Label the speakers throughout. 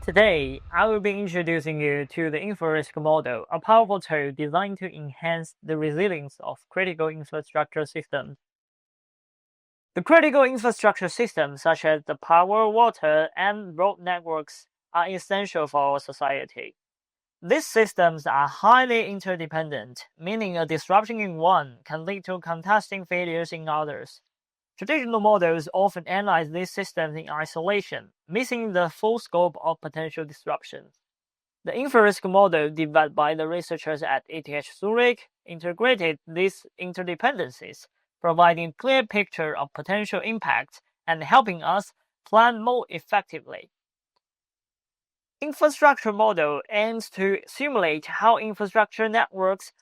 Speaker 1: Today, I will be introducing you to the InfraRisk model, a powerful tool designed to enhance the resilience of critical infrastructure systems. The critical infrastructure systems, such as the power, water, and road networks, are essential for our society. These systems are highly interdependent, meaning a disruption in one can lead to contesting failures in others. Traditional models often analyze these systems in isolation, missing the full scope of potential disruptions. The InfraRisk model developed by the researchers at ETH Zurich integrated these interdependencies, providing a clear picture of potential impacts and helping us plan more effectively. Infrastructure model aims to simulate how infrastructure networks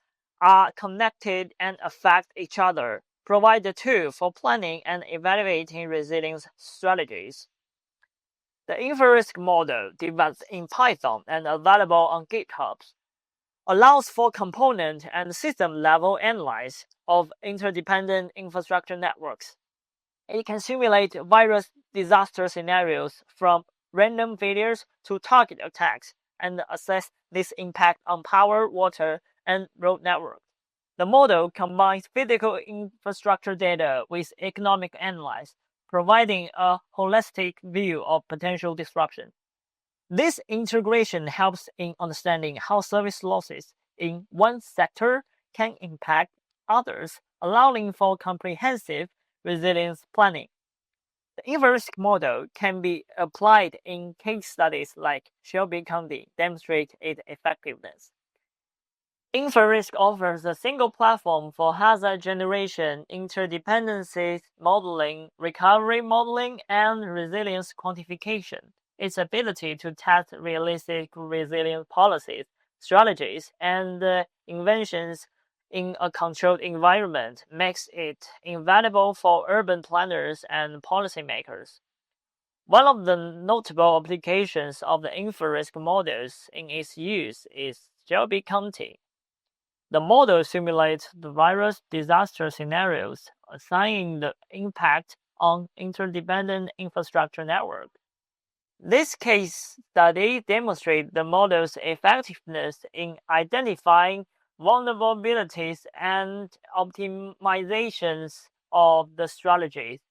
Speaker 1: are connected and affect each other, provide the tool for planning and evaluating resilience strategies. The InfraRisk model, developed in Python and available on GitHub, allows for component and system-level analysis of interdependent infrastructure networks. It can simulate various disaster scenarios from random failures to target attacks and assess this impact on power, water, and road networks. The model combines physical infrastructure data with economic analysis, providing a holistic view of potential disruption. This integration helps in understanding how service losses in one sector can impact others, allowing for comprehensive resilience planning. The InfraRisk model can be applied in case studies like Shelby County, demonstrate its effectiveness. InfraRisk offers a single platform for hazard generation, interdependencies modeling, recovery modeling, and resilience quantification. Its ability to test realistic resilience policies, strategies, and inventions in a controlled environment makes it invaluable for urban planners and policymakers. One of the notable applications of the InfraRisk models in its use is Shelby County. The model simulates the various disaster scenarios, assigning the impact on interdependent infrastructure network. This case study demonstrates the model's effectiveness in identifying vulnerabilities and optimizations of the strategies,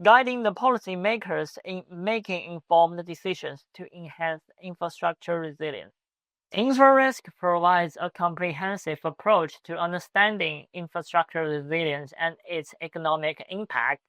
Speaker 1: guiding the policymakers in making informed decisions to enhance infrastructure resilience. InfraRisk provides a comprehensive approach to understanding infrastructure resilience and its economic impact.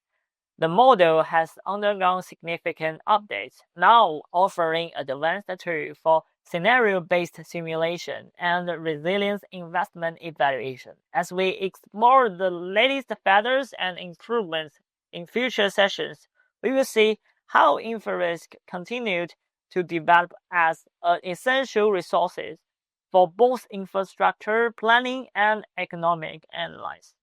Speaker 1: The model has undergone significant updates, now offering advanced tools for scenario-based simulation and resilience investment evaluation. As we explore the latest features and improvements in future sessions, we will see how InfraRisk continued to develop as an essential resource for both infrastructure planning and economic analysis.